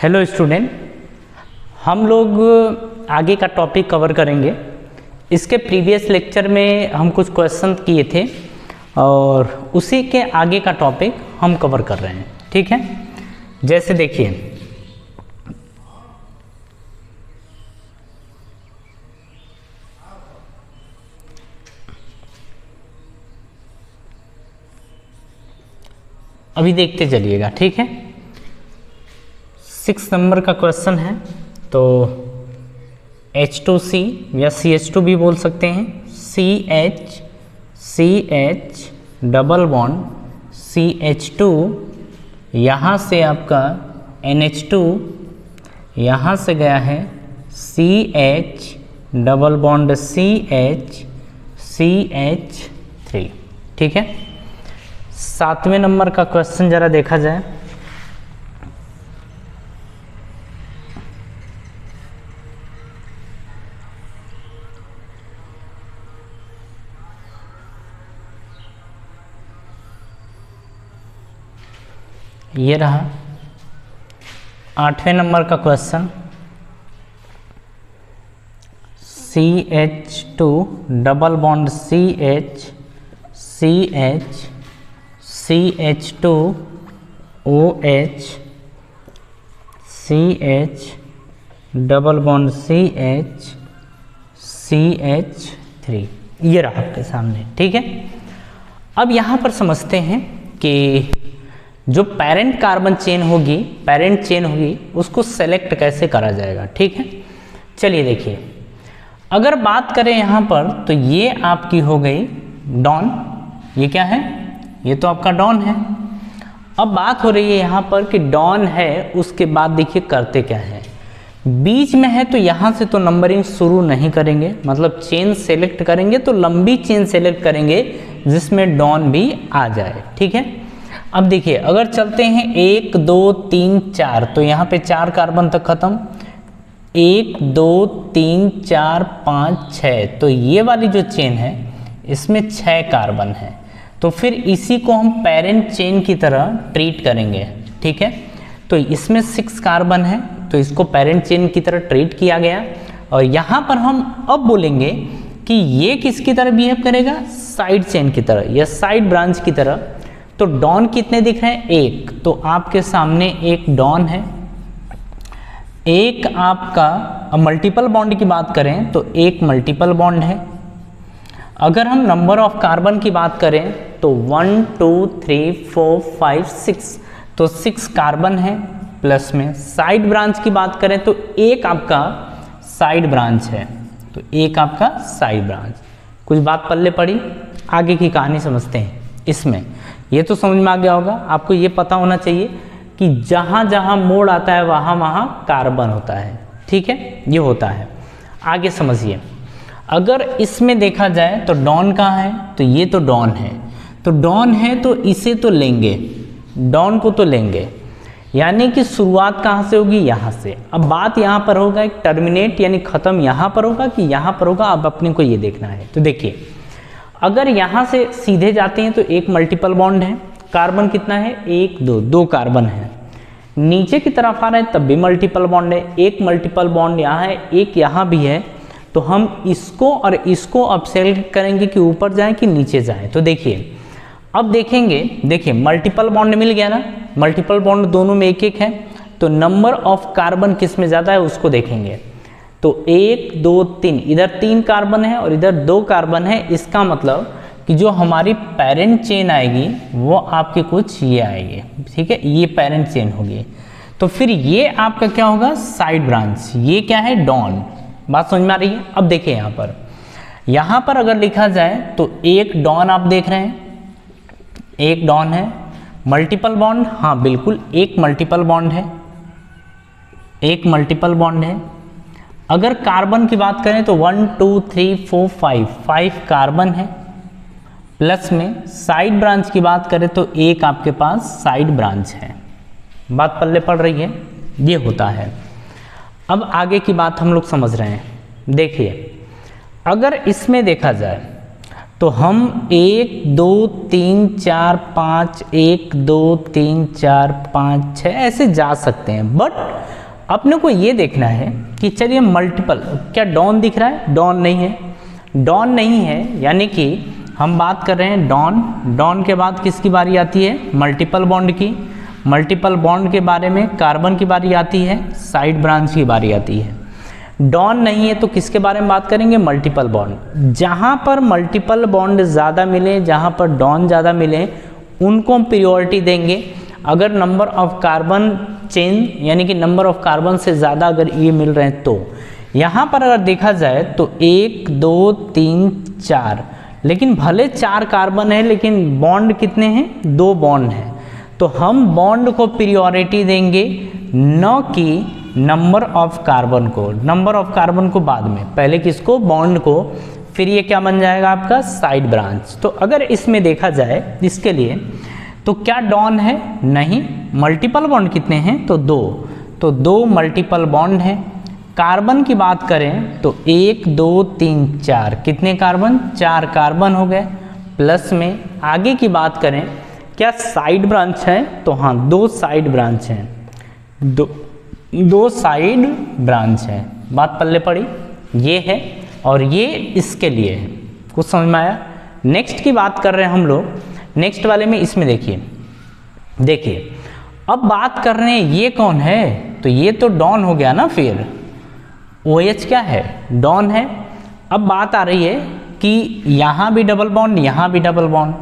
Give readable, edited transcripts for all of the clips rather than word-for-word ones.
Hello student, हम लोग आगे का टॉपिक कवर करेंगे। इसके प्रीवियस लेक्चर में हम कुछ क्वेश्चन किए थे और उसी के आगे का टॉपिक हम कवर कर रहे हैं। ठीक है, जैसे देखिए अभी देखते चलिएगा। ठीक है, 6 नंबर का क्वेश्चन है। तो H2C या CH2 भी बोल सकते हैं। CH डबल बॉन्ड CH2, यहाँ से आपका NH2, यहाँ से गया है CH डबल बॉन्ड CH3। ठीक है, 7वें नंबर का क्वेश्चन जरा देखा जाए। ये रहा 8वें नंबर का question. CH2 double bond CH2 OH CH double bond CH3। ये रहा आपके सामने। ठीक है, अब यहाँ पर समझते हैं कि जो पेरेंट कार्बन चेन होगी, उसको सेलेक्ट कैसे करा जाएगा। ठीक है, चलिए देखिए, अगर बात करें यहाँ पर तो ये आपकी हो गई डॉन। ये क्या है? ये तो आपका डॉन है। अब बात हो रही है यहाँ पर कि डॉन है, उसके बाद देखिए करते क्या है। बीच में है तो यहाँ से तो नंबरिंग शुरू नहीं करेंगे, मतलब चेन सेलेक्ट करेंगे तो लंबी चेन सेलेक्ट करेंगे जिसमें डॉन भी आ जाए। ठीक है, अब देखिए अगर चलते हैं 1 2 3 4 तो यहाँ पे 4 कार्बन तक खत्म। 1 2 3 4 5 6, तो ये वाली जो चेन है इसमें 6 कार्बन है। तो फिर इसी को हम पेरेंट चेन की तरह ट्रीट करेंगे। ठीक है, तो इसमें 6 कार्बन है तो इसको पेरेंट चेन की तरह ट्रीट किया गया। और यहाँ पर हम अब बोलेंगे कि ये किसकी तरह बिहेव करेगा? साइड चेन की तरह या साइड ब्रांच की तरह। तो डॉन कितने दिख रहे हैं? 1। तो आपके सामने एक डॉन है, एक आपका मल्टीपल बॉन्ड की बात करें तो एक मल्टीपल बॉन्ड है। अगर हम नंबर ऑफ कार्बन की बात करें तो 1 2 3 4 5 6, तो 6 कार्बन है प्लस में। साइड ब्रांच की बात करें तो एक आपका साइड ब्रांच है, तो एक आपका साइड ब्रांच। कुछ बात पल्ले पड़ी, आगे की कहानी समझते हैं। इसमें ये तो समझ में आ गया होगा, आपको ये पता होना चाहिए कि जहाँ जहाँ मोड़ आता है वहाँ वहाँ कार्बन होता है। ठीक है, ये होता है। आगे समझिए, अगर इसमें देखा जाए तो डॉन कहाँ है? तो ये तो डॉन है। तो डॉन है तो इसे तो लेंगे, डॉन को तो लेंगे, यानी कि शुरुआत कहाँ से होगी? यहाँ से। अब बात यहाँ पर होगा एक टर्मिनेट यानी ख़त्म यहाँ पर होगा कि यहाँ पर होगा, अब अपने को ये देखना है। तो देखिए, अगर यहाँ से सीधे जाते हैं तो एक मल्टीपल बॉन्ड है, कार्बन कितना है? 1 2, 2 कार्बन है। नीचे की तरफ आ रहा है तब भी मल्टीपल बॉन्ड है, एक मल्टीपल बॉन्ड यहाँ है, एक यहाँ भी है। तो हम इसको और इसको अब सेलेक्ट करेंगे कि ऊपर जाए कि नीचे जाए। तो देखिए, अब देखेंगे, देखिए मल्टीपल बॉन्ड मिल गया ना, मल्टीपल बॉन्ड दोनों में एक एक है, तो नंबर ऑफ कार्बन किस में ज़्यादा है उसको देखेंगे। तो 1 2 3, इधर 3 कार्बन है और इधर 2 कार्बन है। इसका मतलब कि जो हमारी पेरेंट चेन आएगी वो आपकी कुछ ये आएगी। ठीक है, ये पेरेंट चेन होगी। तो फिर ये आपका क्या होगा? Side branch. ये क्या है? डॉन। बात समझ में आ रही है? अब देखिए यहाँ पर अगर लिखा जाए तो एक डॉन आप देख रहे हैं, एक डॉन है। मल्टीपल बॉन्ड, हाँ बिल्कुल एक मल्टीपल बॉन्ड है, एक मल्टीपल बॉन्ड है। अगर कार्बन की बात करें तो 1 2 3 4 5 कार्बन है प्लस में। साइड ब्रांच की बात करें तो एक आपके पास साइड ब्रांच है। बात पल्ले पड़ रही है? ये होता है। अब आगे की बात हम लोग समझ रहे हैं। देखिए, अगर इसमें देखा जाए तो हम 1 2 3 4 5 1 2 3 4 5 6 ऐसे जा सकते हैं, बट अपने को ये देखना है कि चलिए मल्टीपल, क्या डॉन दिख रहा है? डॉन नहीं है, डॉन नहीं है, यानी कि हम बात कर रहे हैं डॉन। डॉन के बाद किसकी बारी आती है? मल्टीपल बॉन्ड की। मल्टीपल बॉन्ड के बारे में कार्बन की बारी आती है, साइड ब्रांच की बारी आती है। डॉन नहीं है तो किसके बारे में बात करेंगे? Multiple bond. जहाँ पर मल्टीपल बॉन्ड ज़्यादा मिले, जहाँ पर डॉन ज़्यादा मिले, उनको हम प्रियोरिटी देंगे। अगर नंबर ऑफ कार्बन चेन यानी कि नंबर ऑफ कार्बन से ज़्यादा अगर ये मिल रहे हैं तो यहाँ पर अगर देखा जाए तो 1 2 3 4, लेकिन भले 4 कार्बन है लेकिन बॉन्ड कितने हैं? 2 बॉन्ड हैं। तो हम बॉन्ड को प्रियोरिटी देंगे, न कि नंबर ऑफ कार्बन को। नंबर ऑफ कार्बन को बाद में, पहले किसको? बॉन्ड को। फिर ये क्या बन जाएगा आपका? Side branch. तो अगर इसमें देखा जाए इसके लिए तो क्या डॉन है? नहीं। मल्टीपल बॉन्ड कितने हैं? तो 2। तो 2 मल्टीपल बॉन्ड हैं। कार्बन की बात करें तो 1 2 3 4, कितने कार्बन? 4 कार्बन हो गए। प्लस में आगे की बात करें, क्या साइड ब्रांच है? तो हाँ, 2 साइड ब्रांच हैं, 2 साइड ब्रांच है। बात पल्ले पड़ी, ये है और ये इसके लिए है। कुछ समझ में आया? नेक्स्ट की बात कर रहे हैं हम लोग। नेक्स्ट वाले में इसमें देखिए अब बात कर रहे हैं ये कौन है? तो ये तो डॉन हो गया ना। फिर OH क्या है? डॉन है। अब बात आ रही है कि यहाँ भी डबल बॉन्ड, यहाँ भी डबल बॉन्ड,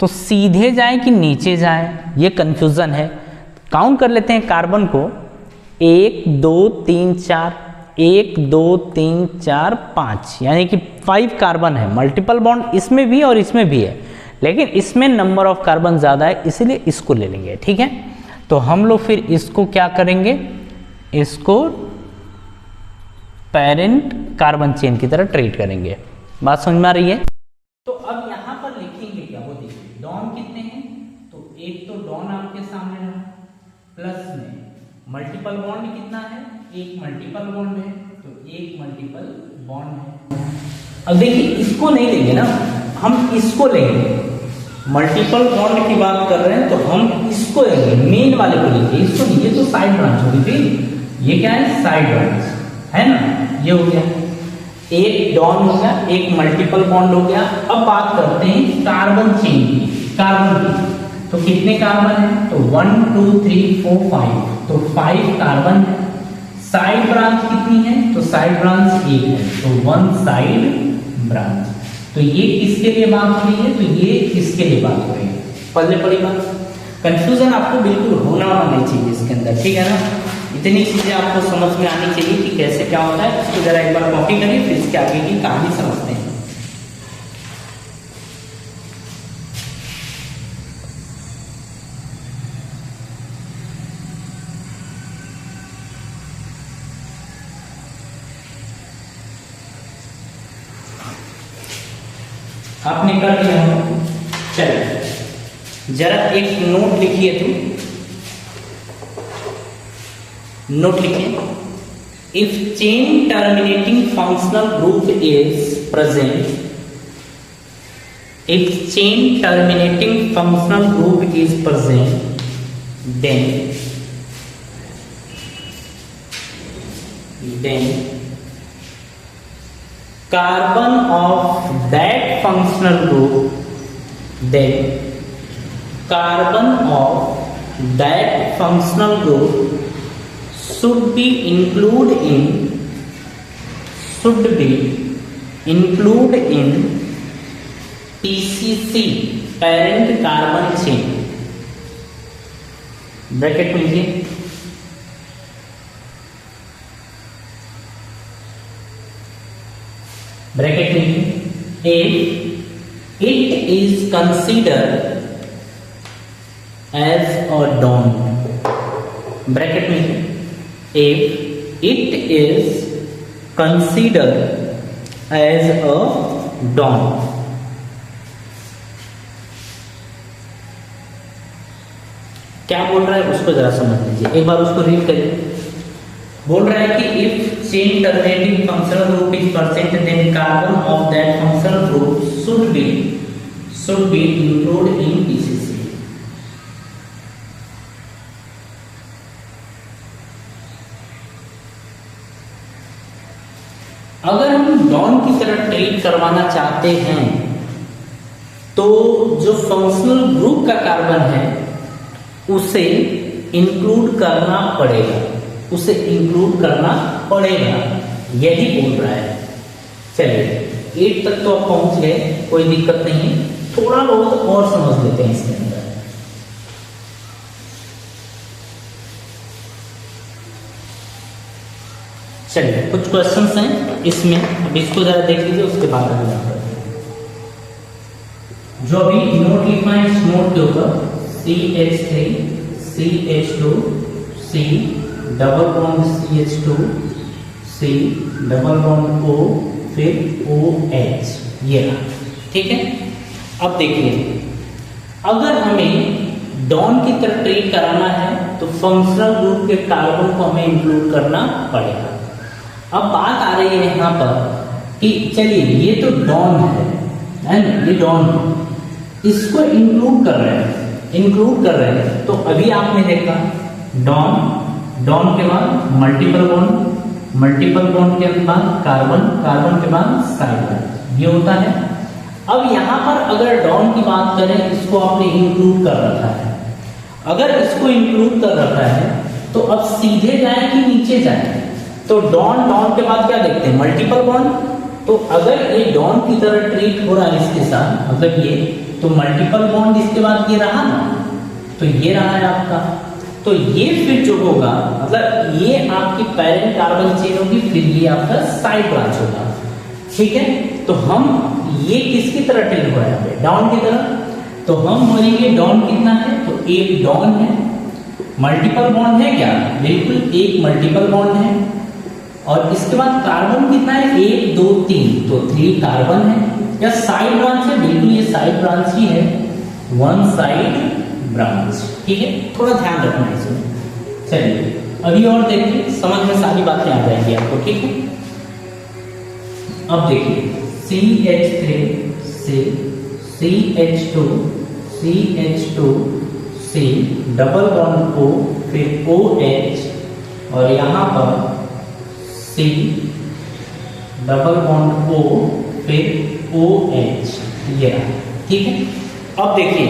तो सीधे जाए कि नीचे जाए, ये कंफ्यूजन है। काउंट कर लेते हैं कार्बन को, 1 2 3 4, 1 2 3 4 5, यानी कि 5 कार्बन है। मल्टीपल बॉन्ड इसमें भी और इसमें भी है, लेकिन इसमें नंबर ऑफ कार्बन ज़्यादा है, इसलिए इसको ले लेंगे। ठीक है, तो हम लोग फिर इसको क्या करेंगे? इसको पेरेंट कार्बन चेन की तरह ट्रीट करेंगे। बात समझ में आ रही है? तो अब यहाँ पर लिखेंगे क्या? वो देखिए डॉन कितने हैं? तो एक तो डॉन आपके सामने है, प्लस में मल्टीपल बॉन्ड कितना है? एक मल्टीपल बॉन्ड है, तो एक मल्टीपल बॉन्ड है। अब देखिए इसको नहीं लेंगे ना, हम इसको लेंगे। मल्टीपल बॉन्ड की बात कर रहे हैं तो हम इसको लेंगे, मेन वाले को लेंगे, इसको नहीं। ये तो साइड ब्रांच होगी, फिर ये क्या है? साइड ब्रांच है ना। ये हो गया, एक डॉन हो गया, एक मल्टीपल बॉन्ड हो गया। अब बात करते हैं कार्बन चेन की, कार्बन की। तो कितने कार्बन है? तो 1 2 3 4 5, तो 5 कार्बन है। साइड ब्रांच कितनी है? तो साइड ब्रांच 1 है, तो 1 साइड ब्रांच। तो ये किसके लिए बात हो रही है? तो ये किसके लिए बात हो रही है? पल्ले पड़ी बात। कंफ्यूजन आपको बिल्कुल होना नहीं चाहिए इसके अंदर, ठीक है ना। इतनी चीजें आपको समझ में आनी चाहिए कि कैसे क्या होता है। इसको जरा एक बार कॉपी करिए, फिर इसके आगे की कहानी समझते हैं। आपने कर लिया हो, चलिए जरा एक नोट लिखिए। तो नोट लिखिए, if chain terminating functional group is present, if chain terminating functional group is present, then carbon of that functional group, then carbon of that functional group should be included in PCC, parent carbon chain। Bracket में लिखिए, bracket में if it is considered as a DON, bracket में if it is considered as a DON, क्या बोल रहा है उसको जरा समझ लीजिए, एक बार उसको रीड करिए। बोल रहा है कि if chain terminating functional group is present, then carbon of that functional group should be included in PCC। अगर हम डॉन की तरह ट्रीट करवाना चाहते हैं तो जो फंक्शनल ग्रुप का कार्बन है उसे इंक्लूड करना पड़ेगा, उसे इंक्लूड करना पड़ेगा, यही बोल रहा है। चलिए 8 तक तो आप पहुंच गए, कोई दिक्कत नहीं है, थोड़ा बहुत और समझ लेते हैं इसके अंदर। चलिए कुछ क्वेश्चंस हैं इसमें, अब इसको जरा देख लीजिए, उसके बाद आगे बढ़ते हैं। जो अभी नोट लिखना है इस नोट के ऊपर CH3 CH2 C double bond CH2 C double bond O फिर OH, ये रहा, ठीक है। अब देखिए अगर हमें डॉन की तरह ट्रीट कराना है तो फंक्शनल ग्रुप के कार्बन को हमें इंक्लूड करना पड़ेगा। अब बात आ रही है यहाँ पर कि चलिए ये तो डॉन है ना, ये डॉन है, इसको इंक्लूड कर रहे हैं, इंक्लूड कर रहे हैं। तो अभी आपने देखा डॉन, डॉन के बाद मल्टीपल बॉन्ड, मल्टीपल बॉन्ड के बाद कार्बन, कार्बन के बाद साइड बॉन्ड, ये होता है। अब यहाँ पर अगर डॉन की बात करें, इसको आपने इंक्लूड कर रखा है, अगर इसको इंक्लूड कर रखा है तो अब सीधे जाए कि नीचे जाए, तो डॉन, डॉन के बाद क्या देखते हैं, मल्टीपल बॉन्ड। तो अगर ये डॉन की तरह ट्रीट हो रहा है इसके साथ, मतलब ये, तो मल्टीपल बॉन्ड इसके बाद ये रहा ना, तो ये रहा है आपका, तो ये फिर जो होगा मतलब ये आपकी पेरेंट कार्बन चेन होगी, फिर ये आपका साइड ब्रांच होगा, ठीक है। तो हम ये किसकी तरह ट्रीट हो रहा है, डॉन की तरह, तो हम बोलेंगे डॉन कितना है, तो एक डॉन है, मल्टीपल बॉन्ड है क्या, बिल्कुल एक मल्टीपल बॉन्ड है, और इसके बाद कार्बन कितना है, 1 2 3, तो 3 कार्बन है, या साइड ब्रांच है, बिल्कुल ये साइड ब्रांच ही है, 1 साइड ब्रांच, ठीक है। थोड़ा ध्यान रखना है इसमें। चलिए अभी और देखिए, समझ में सारी बातें आ जाएंगी आपको, ठीक है। अब देखिए CH3 से CH2 CH2 C double bond O फिर OH, और यहाँ पर C डबल बॉन्ड O फिर OH, ये रहा, ठीक है। अब देखिए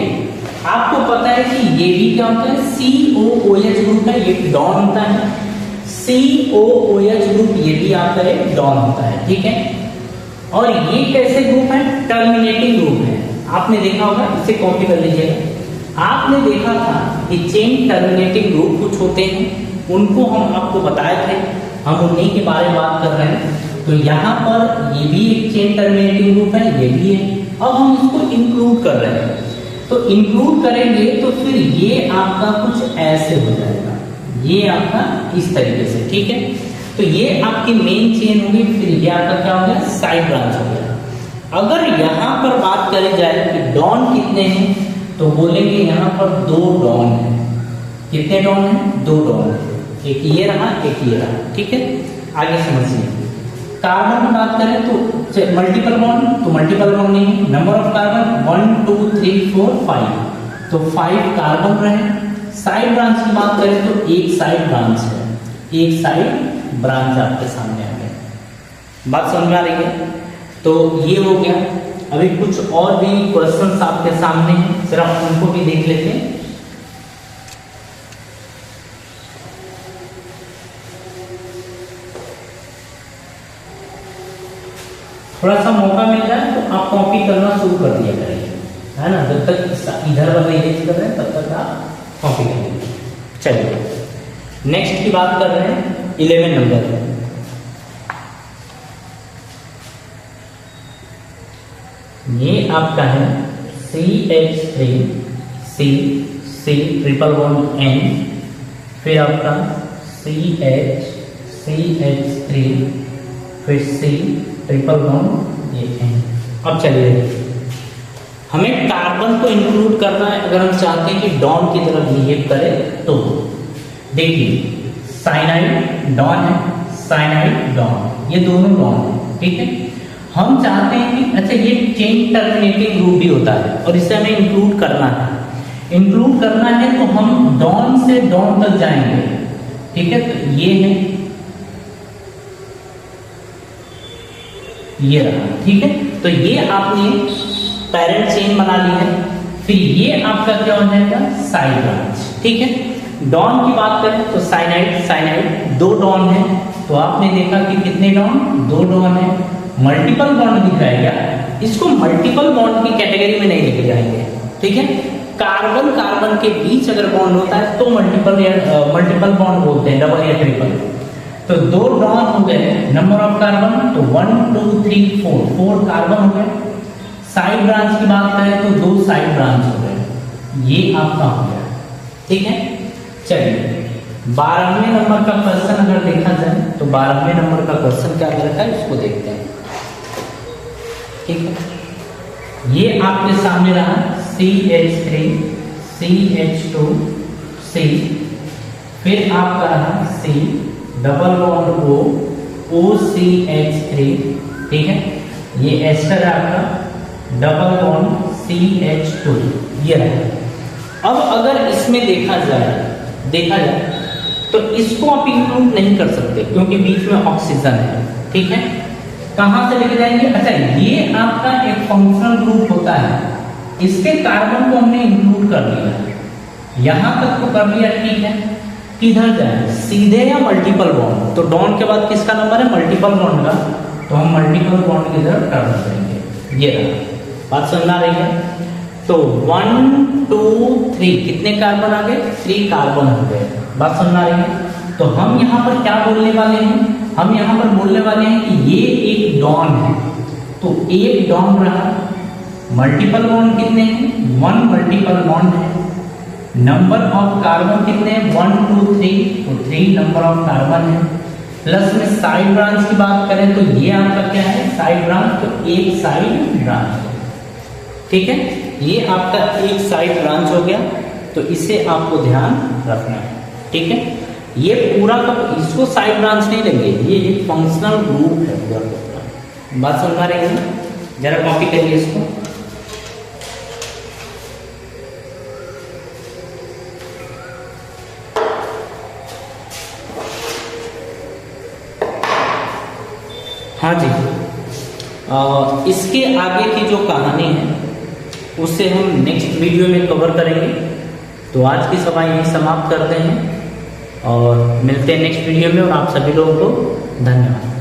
आपको पता है कि ये भी क्या होता है, COOH ग्रुप है, ये डॉन होता है, COOH ग्रुप ये भी आपका एक डॉन होता है, ठीक है। और ये कैसे ग्रुप है, टर्मिनेटिंग ग्रुप है, आपने देखा होगा, इसे कॉपी कर लीजिएगा। आपने देखा था कि चेन टर्मिनेटिंग ग्रुप कुछ होते हैं, उनको हम आपको बताए थे, हम उन्हीं के बारे में बात कर रहे हैं। तो यहाँ पर ये भी एक चेन टर्मिनेटिंग ग्रुप है, ये भी है। अब हम इसको इंक्लूड कर रहे हैं, तो इंक्लूड करेंगे तो फिर ये आपका कुछ ऐसे हो जाएगा, ये आपका इस तरीके से, ठीक है। तो ये आपकी मेन चेन होगी, फिर ये आपका क्या हो गया, साइड ब्रांच हो गया। अगर यहाँ पर बात करी जाए कि डॉन कितने हैं, तो बोलेंगे यहाँ पर 2 डॉन है। कितने डॉन है, 2 डॉन है, एक ये रहा, एक ये रहा, ठीक है। आगे समझिए, कार्बन की बात करें तो मल्टीपल बॉन्ड, तो मल्टीपल बॉन्ड नहीं है, नंबर ऑफ कार्बन 1 2 3 4 5, तो 5 कार्बन रहे। साइड ब्रांच की बात करें तो एक साइड ब्रांच है, एक साइड ब्रांच आपके सामने आ गया, बात समझ में आ रही है। तो ये हो गया। अभी कुछ और भी क्वेश्चंस आपके सामने हैं, जरा उनको भी देख लेते हैं। थोड़ा सा मौका मिल रहा है तो आप कॉपी करना शुरू कर दिया करेंगे, है ना, जब तक इधर वाला इरेज कर रहे हैं तब तक आप कॉपी कर लीजिए। चलिए नेक्स्ट की बात कर रहे हैं, 11 नंबर। ये आपका है CH3 C triple bond N, फिर आपका CH3 फिर C ट्रिपल बॉन्ड ये N। अब चलिए हमें कार्बन को इंक्लूड करना है, अगर हम चाहते हैं कि डॉन की तरह बिहेव करे तो देखिए साइनाइड डॉन है, साइनाइड डॉन, ये दोनों डॉन है, ठीक है। हम चाहते हैं कि अच्छा ये चेन टर्मिनेटिंग ग्रुप भी होता है और इसे हमें इंक्लूड करना है। इंक्लूड करना है तो हम डॉन से डॉन तक जाएंगे, ठीक है। तो ये है ये रहा, ठीक है। तो ये आपने पेरेंट चेन बना ली है। फिर ये आपका क्या हो जाएगा, साइड ब्रांच, ठीक है। डॉन की बात करें तो साइनाइड साइनाइड 2 डॉन है, तो आपने देखा कि कितने डॉन, 2 डॉन है। मल्टीपल बॉन्ड दिख रहा है क्या, इसको मल्टीपल बॉन्ड की कैटेगरी में नहीं लेके जाएंगे, ठीक है। कार्बन कार्बन के बीच अगर बॉन्ड होता है तो मल्टीपल बॉन्ड बोलते हैं, डबल या ट्रिपल। तो 2 डॉन हो गए, नंबर ऑफ कार्बन तो 1 2 3 4 कार्बन हो गए। साइड ब्रांच की बात करें तो 2 साइड ब्रांच हो गए, ये आपका हो गया, ठीक है। चलिए 12वें नंबर का क्वेश्चन अगर देखा जाए तो 12वें नंबर का क्वेश्चन क्या दे रखा है उसको देखते हैं, ठीक है। ये आपके सामने रहा CH3 CH2 C, फिर आपका रहा C double bond O OCH3, ठीक है। ये एस्टर है आपका डबल बॉन्ड CH2, ये रहा। अब अगर इसमें देखा जाए तो इसको आप इंक्लूड नहीं कर सकते क्योंकि बीच में ऑक्सीजन है, ठीक है। कहां से लेके जाएंगे, अच्छा ये आपका एक फंक्शनल ग्रुप होता है, इसके कार्बन को हमने इंक्लूड कर लिया, यहां तक तो कर लिया, ठीक है। किधर जाए, सीधे या मल्टीपल बॉन्ड, तो डॉन के बाद किसका नंबर है, मल्टीपल बॉन्ड का, तो हम मल्टीपल बॉन्ड की तरफ टर्न करेंगे, ये रहा। बात समझ आ रही है। तो 1 2 3 कितने कार्बन आ गए, 3 कार्बन हो गए, बात समझ आ रही है। तो हम यहाँ पर क्या बोलने वाले हैं, हम यहाँ पर बोलने वाले हैं कि ये एक डॉन है, तो एक डॉन रहा। मल्टीपल बॉन्ड कितने हैं, 1 मल्टीपल बॉन्ड है। नंबर ऑफ कार्बन कितने हैं, 1 2 3, तो 3 नंबर ऑफ कार्बन है। प्लस में साइड ब्रांच की बात करें तो ये आपका क्या है, साइड ब्रांच, तो एक साइड ब्रांच, ठीक है। ये आपका एक साइड ब्रांच हो गया, तो इसे आपको ध्यान रखना है, ठीक है। ये पूरा का इसको साइड ब्रांच नहीं लेंगे, ये एक फंक्शनल ग्रुप है पूरा का पूरा। बात समझ आ रही है, जरा कॉपी करिए इसको। हाँ जी, इसके आगे की जो कहानी है उसे हम नेक्स्ट वीडियो में कवर करेंगे। तो आज की सभा यही समाप्त करते हैं और मिलते हैं नेक्स्ट वीडियो में, और आप सभी लोगों को धन्यवाद।